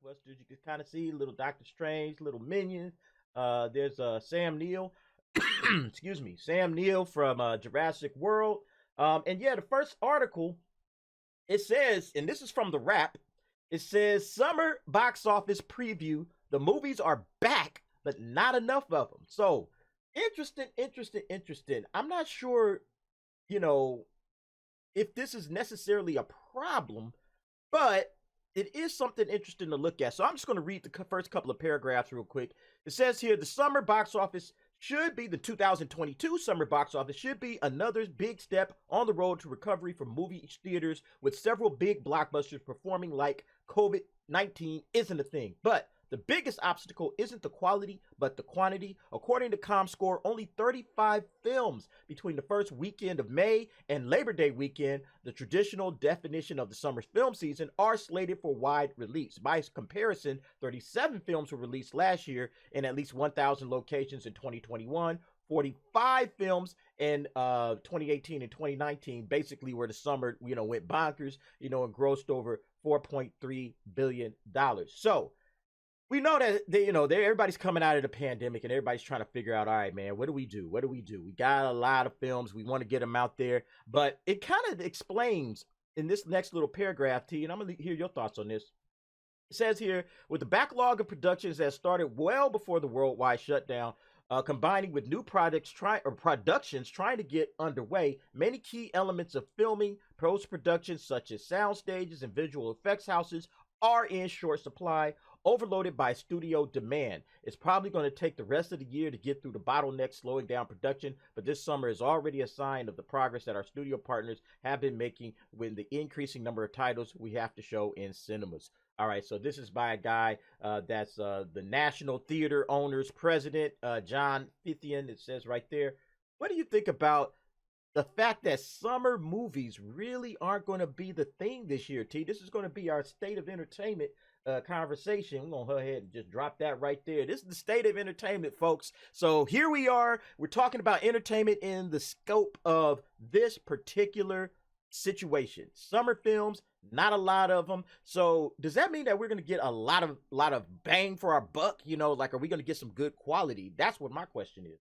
blockbusters. You can kind of see little Doctor Strange, little Minions. There's Sam Neill, excuse me, Sam Neill from Jurassic World. And yeah, the first article it says, and this is from the Wrap. It says summer box office preview. The movies are back, but not enough of them. So interesting, interesting, interesting. I'm not sure, you know, if this is necessarily a problem, but it is something interesting to look at. So I'm just going to read the first couple of paragraphs real quick. It says here the summer box office should be the 2022 summer box office should be another big step on the road to recovery for movie theaters, with several big blockbusters performing like COVID-19 isn't a thing. But the biggest obstacle isn't the quality, but the quantity. According to ComScore, only 35 films between the first weekend of May and Labor Day weekend, the traditional definition of the summer film season, are slated for wide release. By comparison, 37 films were released last year in at least 1,000 locations in 2021. 45 films in 2018 and 2019, basically where the summer, went bonkers, and grossed over $4.3 billion. So, we know that everybody's coming out of the pandemic and everybody's trying to figure out, all right, man, what do we do? What do we do? We got a lot of films. We want to get them out there. But it kind of explains in this next little paragraph, T, and I'm going to hear your thoughts on this. It says here, with the backlog of productions that started well before the worldwide shutdown, combining with new productions trying to get underway, many key elements of filming, post-production, such as sound stages and visual effects houses, are in short supply, overloaded by studio demand. It's probably going to take the rest of the year to get through the bottleneck slowing down production, but this summer is already a sign of the progress that our studio partners have been making with the increasing number of titles we have to show in cinemas. All right, so this is by a guy that's the National Theater Owners President, John Fithian. It says right there. What do you think about the fact that summer movies really aren't going to be the thing this year, T? This is going to be our state of entertainment conversation. We're going to go ahead and just drop that right there. This is the state of entertainment, folks. So here we are. We're talking about entertainment in the scope of this particular situation. Summer films, not a lot of them. So does that mean that we're going to get a lot of bang for our buck? Like, are we going to get some good quality? That's what my question is.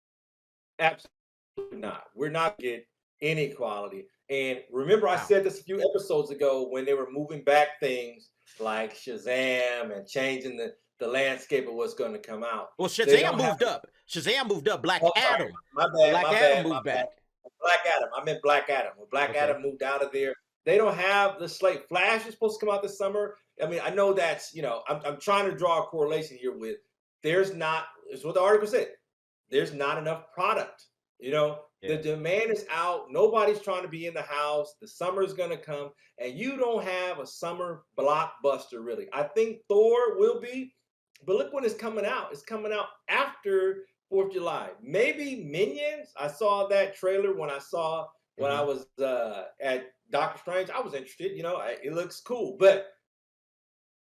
Absolutely not. We're not getting any quality. And remember, I said this a few episodes ago when they were moving back things like Shazam and changing the landscape of what's going to come out. Well, Shazam moved up. Shazam moved up. Black Adam. My bad. Moved back. Black Adam. I meant Black Adam. When Black Adam moved out of there, they don't have the slate. Flash is supposed to come out this summer. I mean, I know that's, I'm trying to draw a correlation here with there's not, it's what the article said. There's not enough product. The demand is out. Nobody's trying to be in the house. The summer's going to come, and you don't have a summer blockbuster, really. I think Thor will be, but look when it's coming out. It's coming out after 4th of July. Maybe Minions. I saw that trailer when I was at Doctor Strange. I was interested. It looks cool. But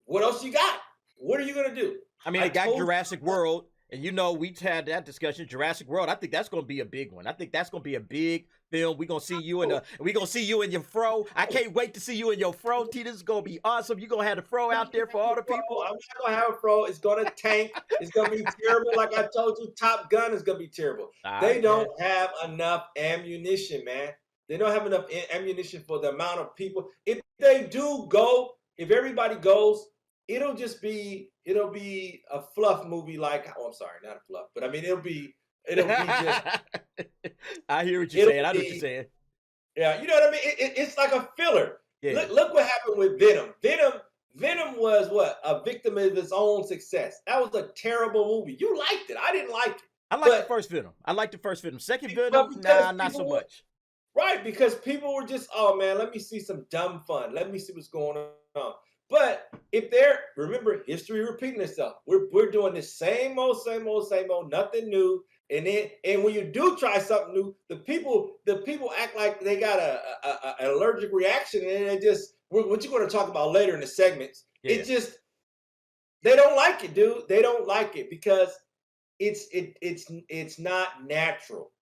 what else you got? What are you going to do? I mean, I got Jurassic World. And we've had that discussion. Jurassic World. I think that's going to be a big one. I think that's going to be a big film. We're going to see you in your fro. I can't wait to see you in your fro. T, this is going to be awesome. You're going to have the fro out there for all the people. I'm not going to have a fro. It's going to tank. It's going to be terrible. Like I told you, Top Gun is going to be terrible. They don't have enough ammunition, man. They don't have enough ammunition for the amount of people. If they do go, if everybody goes, it'll be a fluff movie like, I'm sorry, not a fluff, but I mean, it'll be just. I hear what you're saying. I know what you're saying. Yeah, you know what I mean? It's like a filler. Yeah. Look what happened with Venom. Venom was what? A victim of his own success. That was a terrible movie. You liked it. I didn't like it. I liked the first Venom. Second Venom, not so much. Right, because people were just, oh man, let me see some dumb fun. Let me see what's going on. But if remember, history repeating itself. We're doing the same old, nothing new. And when you do try something new, the people act like they got an allergic reaction, and they just what you're going to talk about later in the segments. Yeah. It just they don't like it, dude. They don't like it because it's not natural.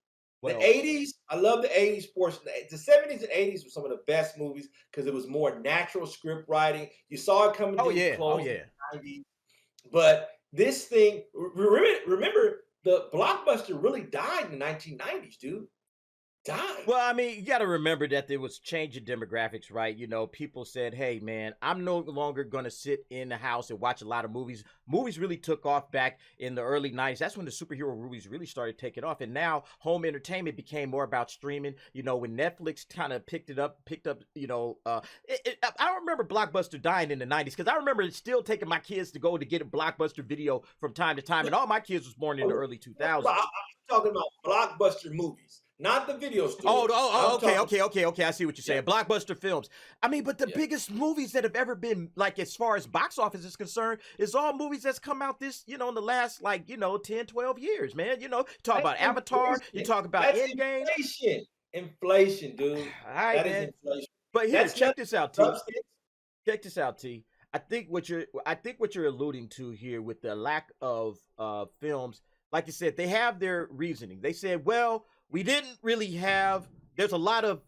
Well, the 80s, I love the 80s portion. The 70s and 80s were some of the best movies because it was more natural script writing. You saw it coming in close. 90s. But this thing, remember, the blockbuster really died in the 1990s, dude. Died. Well, I mean, you got to remember that there was changing demographics, right? People said, "Hey, man, I'm no longer going to sit in the house and watch a lot of movies." Movies really took off back in the early 90s. That's when the superhero movies really started taking off. And now home entertainment became more about streaming. When Netflix kind of picked up, I remember Blockbuster dying in the 90s because I remember still taking my kids to go to get a Blockbuster video from time to time. And all my kids was born in the early 2000s. I'm talking about blockbuster movies, not the video store. Okay. I see what you're saying. Yeah. Blockbuster films. I mean, but the biggest movies that have ever been, like, as far as box office is concerned, is all movies that's come out this, in the last, 10, 12 years, man. Talk about Avatar. You talk about Endgame. Inflation, dude. All right, that man. Is inflation. But here, check this out, T. Check this out, T. I think what you're alluding to here with the lack of films, like you said, they have their reasoning. They said, well, we didn't really have, there's a lot of,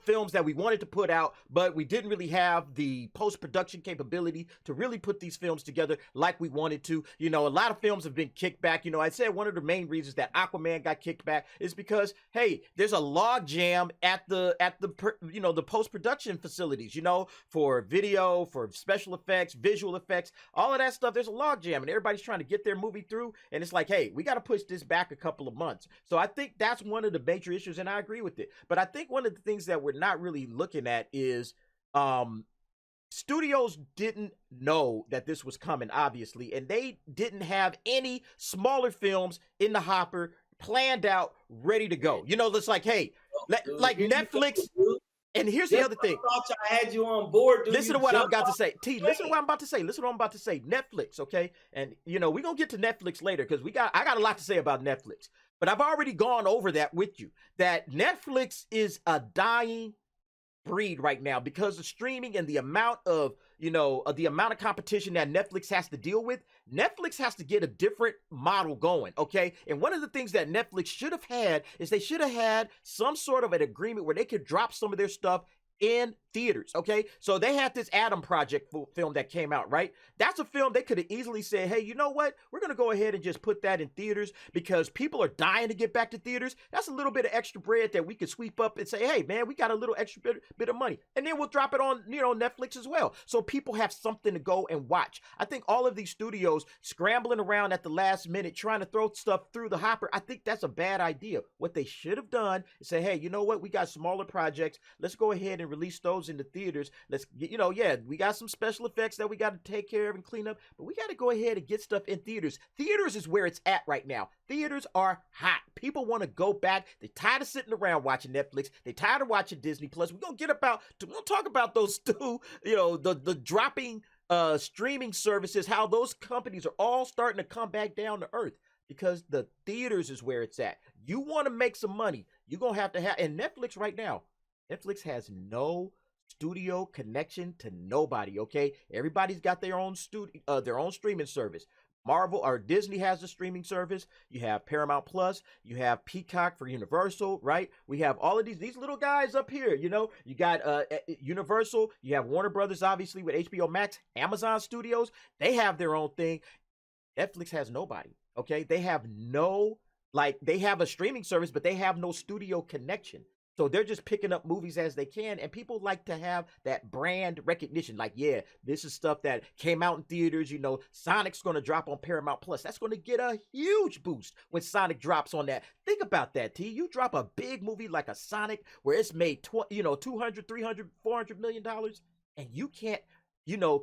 films that we wanted to put out, but we didn't really have the post-production capability to really put these films together like we wanted to. A lot of films have been kicked back. I said one of the main reasons that Aquaman got kicked back is because, hey, there's a log jam at the post-production facilities, for video, for special effects, visual effects, all of that stuff. There's a log jam and everybody's trying to get their movie through. And it's like, hey, we got to push this back a couple of months. So I think that's one of the major issues. And I agree with it. But I think one of the things that we're not really looking at is studios didn't know that this was coming, obviously, and they didn't have any smaller films in the hopper planned out, ready to go. It's like, hey, like Netflix. And here's the other thing. I thought I had you on board, dude. Listen to what I'm about to say. T, listen to what I'm about to say. Netflix, okay? And we're gonna get to Netflix later because I got a lot to say about Netflix. But I've already gone over that with you. That Netflix is a dying breed right now because of streaming and the amount of competition that Netflix has to deal with. Netflix has to get a different model going, okay? And one of the things that Netflix should have had is they should have had some sort of an agreement where they could drop some of their stuff in theaters, okay? So they had this Adam Project film that came out, right? That's a film they could have easily said, hey, you know what? We're going to go ahead and just put that in theaters because people are dying to get back to theaters. That's a little bit of extra bread that we could sweep up and say, hey, man, we got a little extra bit of money. And then we'll drop it on, Netflix as well. So people have something to go and watch. I think all of these studios scrambling around at the last minute trying to throw stuff through the hopper, I think that's a bad idea. What they should have done is say, hey, you know what? We got smaller projects. Let's go ahead and release those in the theaters. Let's get, we got some special effects that we got to take care of and clean up, but we got to go ahead and get stuff in theaters. Theaters is where it's at right now. Theaters are hot. People want to go back. They're tired of sitting around watching Netflix. They're tired of watching Disney Plus. We're gonna talk about those two, the dropping streaming services, how those companies are all starting to come back down to earth because the theaters is where it's at. You want to make some money, you're gonna have, and Netflix right now, Netflix has no studio connection to nobody, okay? Everybody's got their own streaming service. Marvel or Disney has a streaming service. You have Paramount Plus. You have Peacock for Universal, right? We have all of these little guys up here, you got Universal. You have Warner Brothers, obviously, with HBO Max. Amazon Studios, they have their own thing. Netflix has nobody, okay? They have they have a streaming service, but they have no studio connection. So they're just picking up movies as they can, and people like to have that brand recognition. Like, yeah, this is stuff that came out in theaters. Sonic's going to drop on Paramount Plus. That's going to get a huge boost when Sonic drops on that. Think about that, T. You drop a big movie like a Sonic where it's made, $200, $300, $400 million, and you can't,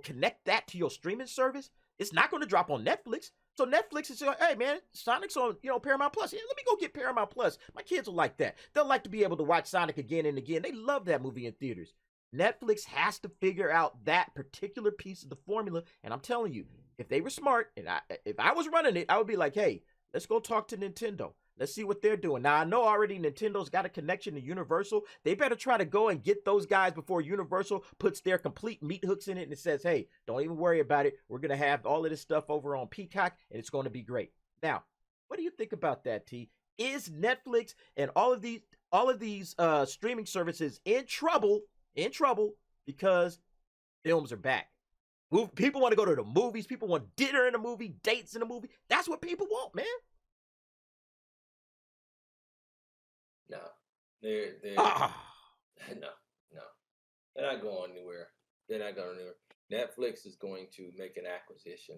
connect that to your streaming service. It's not going to drop on Netflix. So Netflix is like, hey, man, Sonic's on, Paramount Plus. Yeah, let me go get Paramount Plus. My kids will like that. They'll like to be able to watch Sonic again and again. They love that movie in theaters. Netflix has to figure out that particular piece of the formula. And I'm telling you, if they were smart, and if I was running it, I would be like, hey, let's go talk to Nintendo. Let's see what they're doing. Now, I know already Nintendo's got a connection to Universal. They better try to go and get those guys before Universal puts their complete meat hooks in it and it says, hey, don't even worry about it. We're going to have all of this stuff over on Peacock, and it's going to be great. Now, what do you think about that, T? Is Netflix and all of these streaming services in trouble because films are back? People want to go to the movies. People want dinner in the movie, dates in the movie. That's what people want, man. No, they're Ah. no, no. They're not going anywhere. They're not going anywhere. Netflix is going to make an acquisition.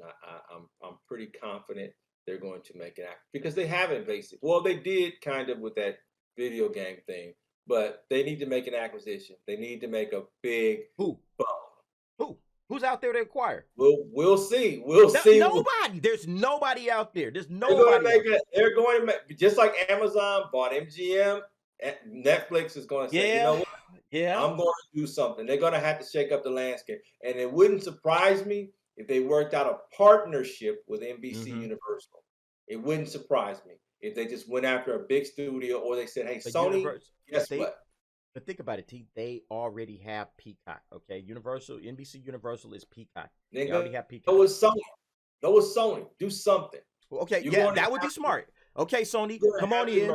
I'm pretty confident they're going to make an acquisition because they haven't basically. Well, they did kind of with that video game thing, but they need to make an acquisition. They need to make a big Who? bump. Who's out there to acquire? We'll see. We'll see. Nobody. There's nobody out there. There's They're going to nobody. make it. They're going to make just like Amazon bought MGM. Netflix is going to say, you know what? Yeah. I'm going to do something. They're going to have to shake up the landscape. And it wouldn't surprise me if they worked out a partnership with NBC Universal. It wouldn't surprise me if they just went after a big studio or they said, hey, Sony, guess what? But think about it, T. They already have Peacock, okay? NBC Universal is Peacock. They already have Peacock. Go with Sony. Do something. Okay, that would be smart. Okay, Sony, come on in.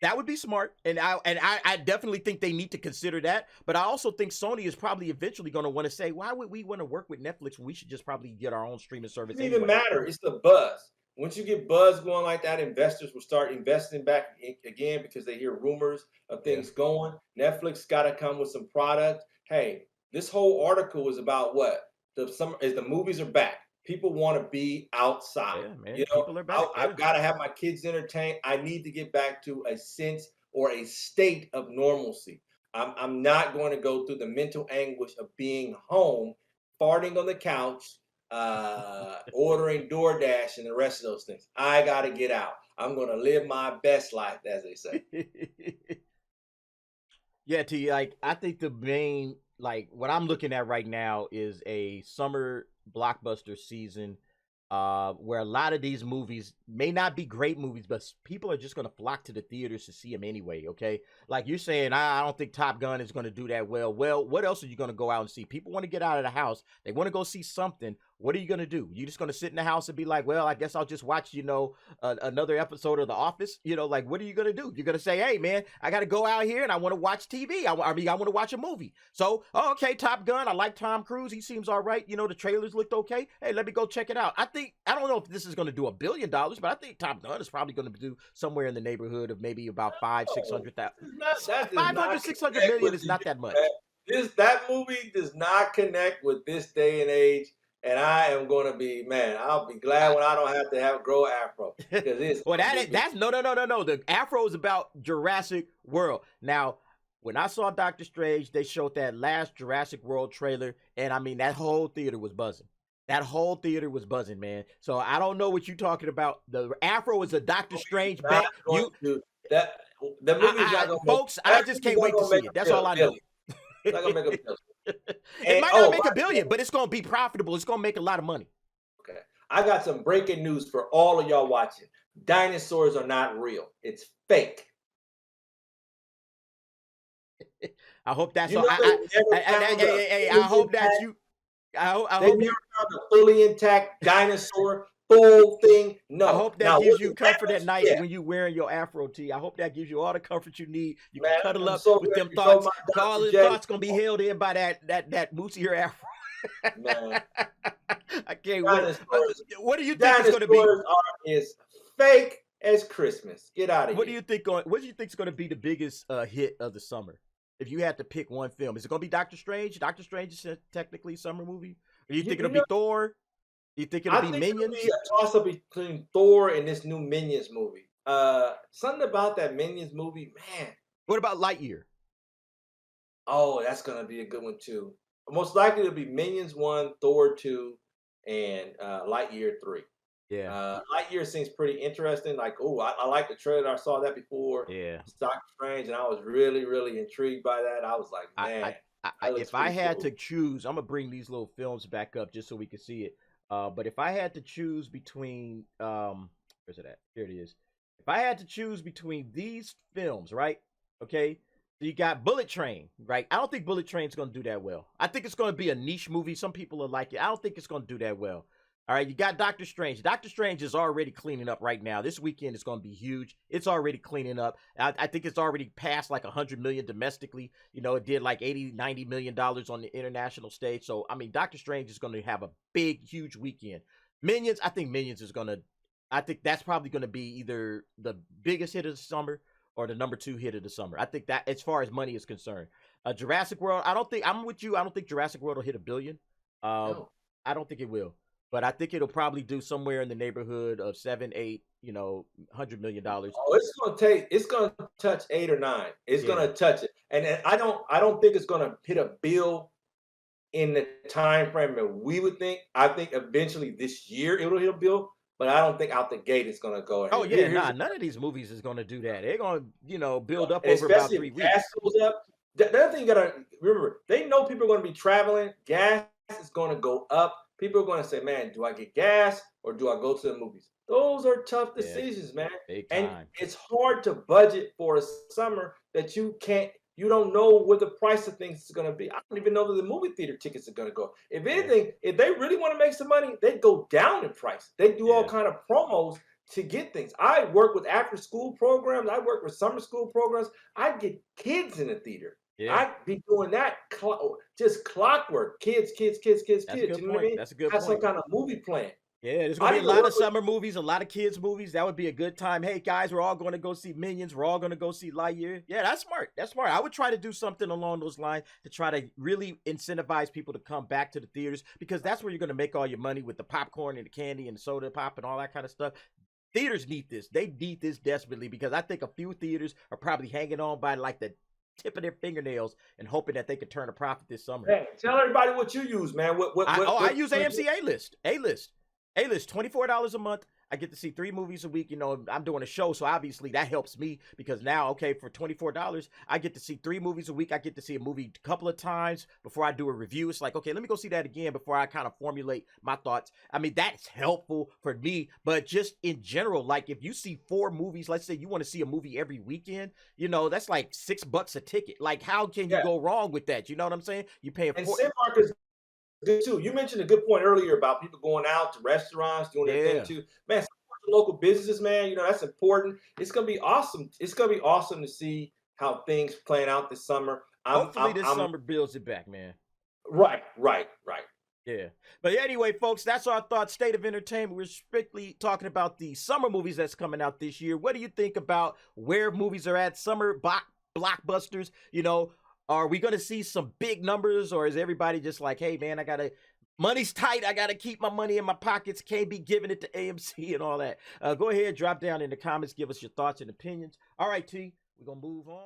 That would be smart, and I definitely think they need to consider that. But I also think Sony is probably eventually going to want to say, why would we want to work with Netflix when we should just probably get our own streaming service? It doesn't even matter. It's the buzz. Once you get buzz going like that, investors will start investing back again because they hear rumors of things going. Netflix got to come with some product. Hey, this whole article is about what? The movies are back. People want to be outside. Yeah, man. People are back. I've got to have my kids entertained. I need to get back to a sense or a state of normalcy. I'm not going to go through the mental anguish of being home, farting on the couch, ordering DoorDash and the rest of those things. I got to get out. I'm going to live my best life, as they say. Yeah, T, like, I think the main, like, what I'm looking at right now is a summer blockbuster season where a lot of these movies may not be great movies, but people are just going to flock to the theaters to see them anyway, okay? Like you're saying, I don't think Top Gun is going to do that well. Well, what else are you going to go out and see? People want to get out of the house. They want to go see something. What are you going to do? You just going to sit in the house and be like, well, I guess I'll just watch, another episode of The Office? Like, what are you going to do? You're going to say, hey, man, I got to go out here and I want to watch TV. I want to watch a movie. So, okay, Top Gun. I like Tom Cruise. He seems all right. The trailers looked okay. Hey, let me go check it out. I don't know if this is going to do $1 billion, but I think Top Gun is probably going to do somewhere in the neighborhood of maybe about 600,000. 500, 600 million is not that much. That movie does not connect with this day and age. And I am going to be, man, I'll be glad when I don't have to grow afro. Well, that's no. The afro is about Jurassic World. Now, when I saw Doctor Strange, they showed that last Jurassic World trailer, and I mean, that whole theater was buzzing. That whole theater was buzzing, man. So I don't know what you're talking about. The afro is a Doctor Strange bet. The movie's not going to folks, I just can't wait to see it. That's all I know. It's not going to make a billion. It might not make $1 billion, but it's going to be profitable. It's going to make a lot of money. Okay. I got some breaking news for all of y'all watching. Dinosaurs are not real. It's fake. I hope that's all. I hope that you. I hope they never found a fully intact dinosaur. Full thing. No. I hope that gives you comfort at night when you wearing your afro tee. I hope that gives you all the comfort you need. You can cuddle up with them thoughts. All the thoughts gonna be held in by that moosey hair afro. Man. I can't wait. What do you think is gonna be? Is fake as Christmas. Get out of here. What do you think is gonna be the biggest hit of the summer? If you had to pick one film, is it gonna be Doctor Strange? Doctor Strange is technically a summer movie. Or do you think it'll be Thor? You think it'll be Minions? It'll be a toss-up between Thor and this new Minions movie. Something about that Minions movie, man. What about Lightyear? Oh, that's gonna be a good one too. Most likely it'll be Minions 1, Thor 2, and Lightyear 3. Yeah. Lightyear seems pretty interesting. Like, I like the trailer. I saw that before. Yeah. Doctor Strange, and I was really, really intrigued by that. I was like, man. If I had to choose, I'm gonna bring these little films back up just so we can see it. But if I had to choose between, where's it at? Here it is. If I had to choose between these films, right? Okay. So you got Bullet Train, right? I don't think Bullet Train's going to do that well. I think it's going to be a niche movie. Some people are like it. I don't think it's going to do that well. All right, you got Doctor Strange. Doctor Strange is already cleaning up right now. This weekend is going to be huge. It's already cleaning up. I think it's already passed like 100 million domestically. You know, it did like 80, 90 million dollars on the international stage. So, I mean, Doctor Strange is going to have a big, huge weekend. Minions, I think Minions is going to, I think that's probably going to be either the biggest hit of the summer or the number 2 hit of the summer. I think that as far as money is concerned. Jurassic World, I don't think, I'm with you. I don't think Jurassic World will hit $1 billion. No. I don't think it will. But I think it'll probably do somewhere in the neighborhood of 7, 8, $100 million. Oh, it's gonna touch 8 or 9. It's gonna touch it, and I don't think it's gonna hit $1 billion in the time frame that we would think. I think eventually this year it'll hit $1 billion, but I don't think out the gate it's gonna go. Oh yeah, none of these movies is gonna do that. They're gonna, build up over about 3 weeks. Gas goes up. The other thing you gotta remember, they know people are gonna be traveling. Gas is gonna go up. People are going to say, man, do I get gas or do I go to the movies? Those are tough decisions, man. Big time. And it's hard to budget for a summer that you don't know what the price of things is going to be. I don't even know that the movie theater tickets are going to go. If anything, if they really want to make some money, they go down in price. They do all kind of promos to get things. I work with after school programs. I work with summer school programs. I get kids in the theater. Yeah. I'd be doing that just clockwork. Kids. You know what I mean? That's a good point. Have some kind of movie plan. Yeah, there's going to be a lot of summer movies, a lot of kids movies. That would be a good time. Hey, guys, we're all going to go see Minions. We're all going to go see Lightyear. Yeah, that's smart. That's smart. I would try to do something along those lines to try to really incentivize people to come back to the theaters, because that's where you're going to make all your money with the popcorn and the candy and the soda pop and all that kind of stuff. Theaters need this. They need this desperately, because I think a few theaters are probably hanging on by like the tip of their fingernails and hoping that they could turn a profit this summer. Hey, tell everybody what you use, man. I use AMC A-List. A-List, $24 a month. I get to see 3 movies a week. I'm doing a show, so obviously that helps me, because now, okay, for $24, I get to see 3 movies a week. I get to see a movie a couple of times before I do a review. It's like, okay, let me go see that again before I kind of formulate my thoughts. I mean, that's helpful for me, but just in general, like if you see 4 movies, let's say you want to see a movie every weekend, that's like $6 a ticket. Like, how can you go wrong with that? You know what I'm saying? You're paying $4. Cinemark is good too. You mentioned a good point earlier about people going out to restaurants, doing their thing too. Man, support the local businesses, man. That's important. It's gonna be awesome. It's gonna be awesome to see how things playing out this summer. Hopefully this summer builds it back, man. Right. Yeah. But anyway, folks, that's our thoughts. State of Entertainment. We're strictly talking about the summer movies that's coming out this year. What do you think about where movies are at? Summer blockbusters, Are we going to see some big numbers, or is everybody just like, hey, man, money's tight. I got to keep my money in my pockets. Can't be giving it to AMC and all that. Go ahead, drop down in the comments. Give us your thoughts and opinions. All right, T, we're going to move on.